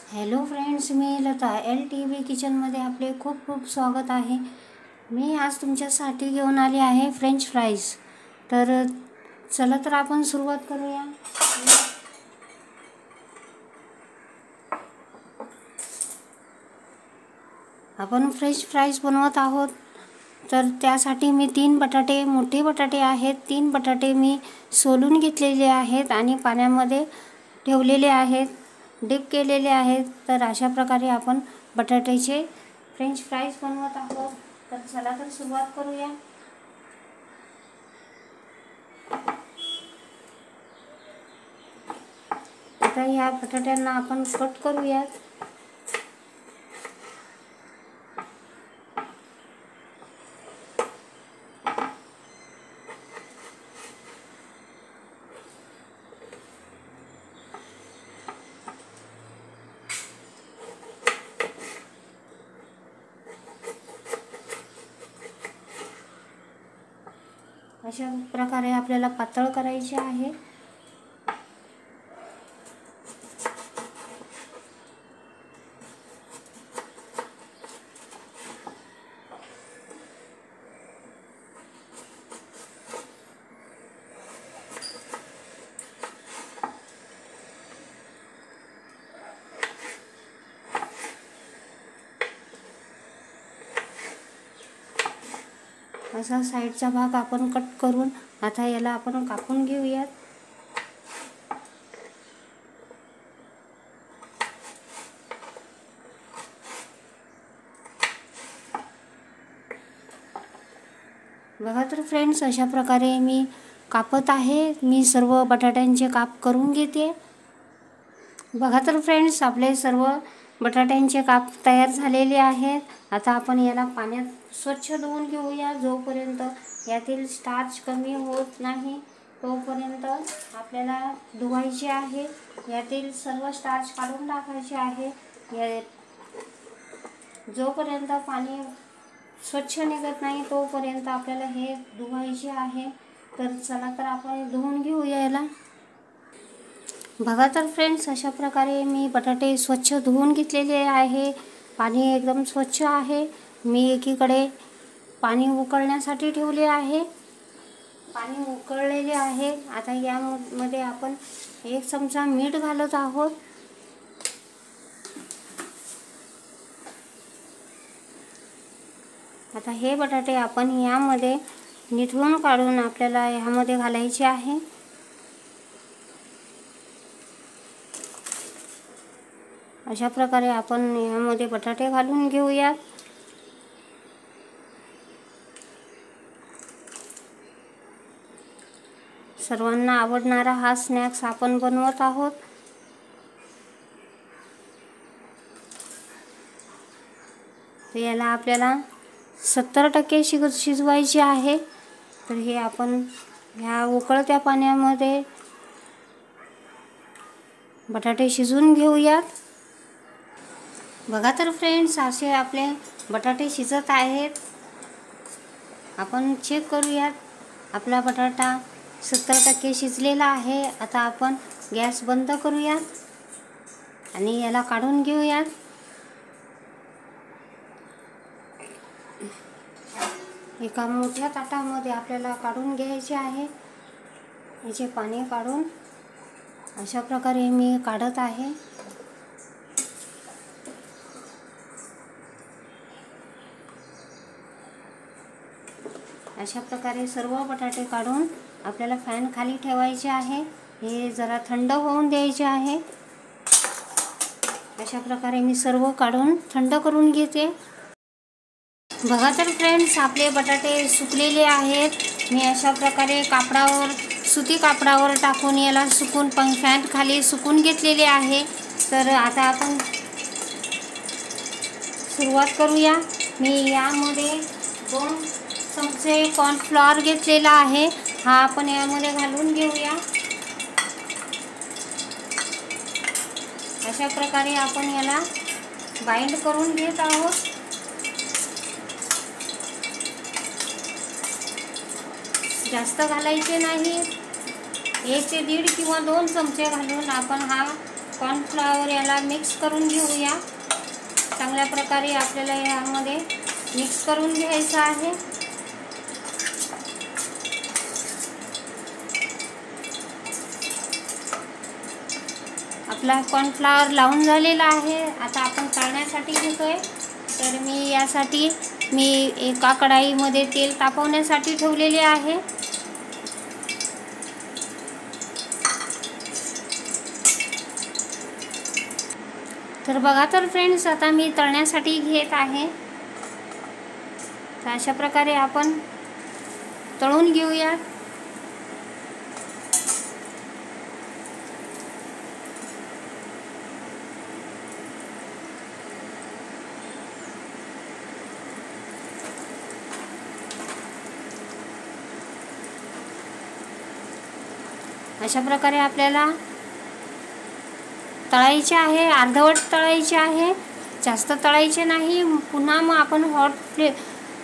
Hello friends, मी Lata LTV किचनमध्ये आपले खूप खूप स्वागत आहे। मी आज तुमच्यासाठी घेऊन आली आहे फ्रेंच फ्राईज। तर चला तर आपण सुरुवात करूया। आपण फ्रेंच फ्राईज बनवत आहोत। तर त्यासाठी मी 3 बटाटे, मोठे बटाटे आहेत। 3 बटाटे मी सोलून घेतलेले आहेत आणि पाण्यामध्ये ठेवलेले आहेत, डिप केलेले आहेत। तर अशा प्रकारे आपण बटाट्याचे फ्रेंच फ्राईज बनवत आहोत। तर चला तर सुरुवात करूया। आता या बटाट्यांना आपण कट करूया। अशा प्रकारे आपल्याला पातळ करायचे आहे। असा साईडचा भाग आपण कट करून आता याला आपण कापून घेऊयात। बघा तर फ्रेंड्स, अशा प्रकारे मी कापत आहे। मी सर्व बटाट्यांचे काप करून घेते। बघा तर फ्रेंड्स, आपले सर्व बटाट्यांचे काप तयार झालेले आहेत। आता आपण याला पाण्यात स्वच्छ धुवून घेऊया। जोपर्यंत यातील स्टार्च कमी होत नाही तोपर्यंत आपल्याला धुवायचे आहे। यातील सर्व स्टार्च काढून टाकायचे आहे। जोपर्यंत पाणी स्वच्छ निघत नाही तोपर्यंत आपल्याला हे धुवायचे आहे। तर चला तर आपण धुवून घेऊया याला। बघा तर फ्रेंड्स, अशा प्रकारे मी बटाटे स्वच्छ धुवून घेतलेले आहे। पाणी एकदम स्वच्छ आहे। मी एकीकडे पाणी उकळण्यासाठी ठेवले आहे। पाणी उकळलेले आहे। आता यामध्ये आपण 1 चमचा मीठ घालत आहोत। आता हे बटाटे आपण यामध्ये निथळून काढून आपल्याला यामध्ये घालायचे आहे। अशा प्रकारे आपण यामध्ये बटाटे घालून घेऊया। सर्वांना आवडणारा हा स्नॅक्स आपण बनवत आहोत। तर याला आपल्याला 70% शिजवायचे आहे। तर हे आपण ह्या उकळत्या पाण्यामध्ये बटाटे शिजवून घेऊयात। बघा तर फ्रेंड्स, असे आपले बटाटे शिजत आहेत। आपण चेक करूयात। आपला बटाटा 70% शिजलेला आहे। आता आपण गॅस बंद करूयात आणि याला काढून घेऊयात। एका मोठ्या ताटामध्ये आपल्याला काढून घ्यायचे आहे। याचे पाणी काढून अशा प्रकारे मी काढत आहे। अशा प्रकारे सर्व बटाटे काढून आपल्याला फॅन खाली ठेवायचे आहे। हे जरा थंड होऊन द्यायचे आहे। अशा प्रकारे मी सर्व काढून थंड करून घेते। बघा तर फ्रेंड्स, आपले बटाटे सुकलेले आहेत। मी अशा प्रकारे कापडावर, सुती कापडावर टाकून याला सुकून फॅन खाली सुकून घेतलेले आहे। तर आता आपण सुरुवात करूया। मी यामध्ये 2 चमचे कॉर्नफ्लॉवर घेतलेला आहे। हा आपण यामध्ये घालून घेऊया। अशा प्रकारे आपण याला बाइंड करून घेत आहोत। जास्त घालायचे नाही। 1 ते 1.5 किंवा 2 चमचे घालून आपण हा कॉर्नफ्लॉवर याला मिक्स करून घेऊया। चांगल्या प्रकारे आपल्याला यामध्ये मिक्स करून घ्यायचं आहे। आपला कॉर्नफ्लॉवर लावून झालेला आहे। आता आपण तळण्यासाठी घेतोय। तर मी यासाठी एका कढाईमध्ये तेल तापवण्यासाठी ठेवलेले आहे। तर बघा तर फ्रेंड्स, आता मी तळण्यासाठी घेत आहे। तर अशा प्रकारे आपण तळून घेऊया। अशा प्रकारे आपल्याला तळायचे आहे, अर्धवट तळायचे आहे, जास्त तळायचे नाही। पुन्हा मग आपण हॉट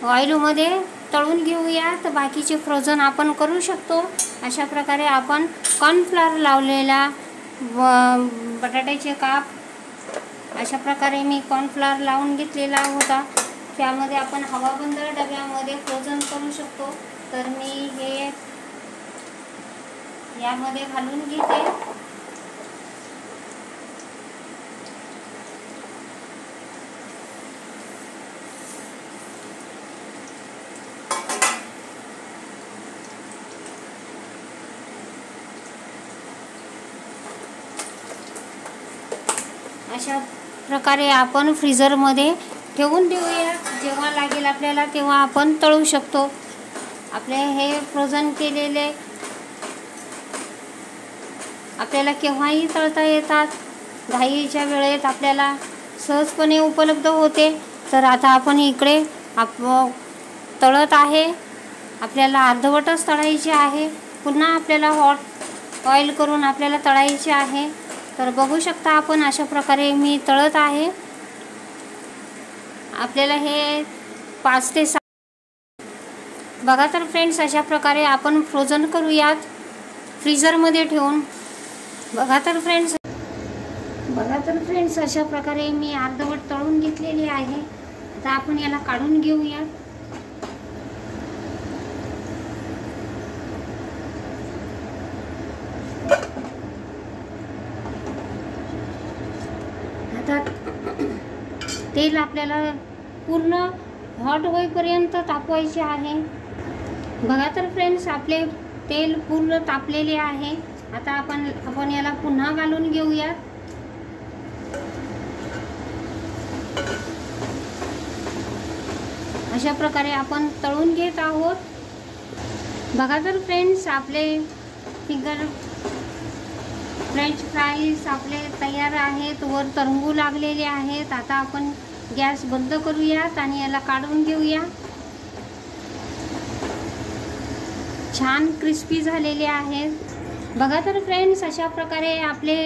ऑइलमध्ये तळून घेऊया। तर बाकीचे फ्रोझन आपण करू शकतो। अशा प्रकारे आपण कॉर्नफ्लॉवर लावलेला बटाट्याचे काप अशा प्रकारे मी कॉर्नफ्लॉवर लावून घेतलेला होता। त्यामध्ये आपण हवाबंद डब्यामध्ये फ्रोझन करू शकतो। तर मी हे यामध्ये घालून घेते। अशा प्रकारे आपण फ्रीजरमध्ये ठेवून देऊया। जेव्हा लागेल आपल्याला तेव्हा आपण तळू शकतो। आपले हे फ्रोझन केलेले आपल्याला केव्हाही तळता येतात। घाईच्या वेळेत आपल्याला सहजपणे उपलब्ध होते। तर आता आपण इकडे तळत आहे। आपल्याला अर्धवटच तळायचे आहे। पुन्हा आपल्याला हॉट ऑइल करून आपल्याला तळायचे आहे। तर बघू शकता आपण अशा प्रकारे मी तळत आहे। आपल्याला हे 5 ते 6 बघा तर फ्रेंड्स, अशा प्रकारे आपण फ्रोझन करूयात फ्रीजरमध्ये ठेवून। बघा तर फ्रेंड्स अशा प्रकारे मी अर्धवट तळून घेतलेली आहे। आता आपण याला काढून घेऊया। आता तेल आपल्याला पूर्ण हॉट होईपर्यंत तापवायचे आहे। बघा तर फ्रेंड्स, आपले तेल पूर्ण तापलेले आहे। आता आपण याला पुन्हा घालून घेऊया। अशा प्रकारे आपण तळून घेत आहोत। बघा तर फ्रेंड्स, आपले फ्रेंच फ्राईज आपले तयार आहेत, वर तरंगू लागलेले आहेत। आता आपण गॅस बंद करूयात आणि याला काढून घेऊया। छान क्रिस्पी झालेले आहेत। बघा तर फ्रेंड्स, अशा प्रकारे आपले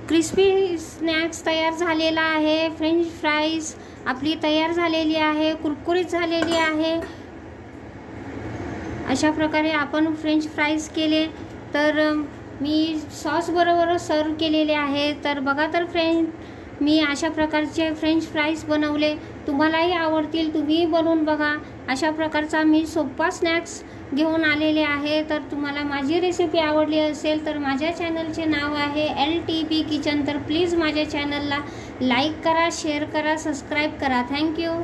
क्रिस्पी स्नॅक्स तयार झालेला आहे। फ्रेंच फ्राईज आपली तयार झालेली आहे, कुरकुरीत झालेली आहे। अशा प्रकारे आपण फ्रेंच फ्राईज केले। तर मी सॉस बरोबर सर्व केलेले आहे। तर बघा तर फ्रेंड, मी अशा प्रकारचे फ्रेंच फ्राईज बनवले। तुम्हालाही आवडतील, तुम्ही बनवून बघा। अशा प्रकारचा मी सोपा स्नॅक्स घेऊन आलेले आहे। तर तुम्हाला माझी रेसिपी आवडली असेल तर माझ्या चॅनलचे नाव आहे LTP किचन। तर प्लीज माझ्या चॅनलला लाईक करा, शेअर करा, सबस्क्राईब करा। थँक्यू।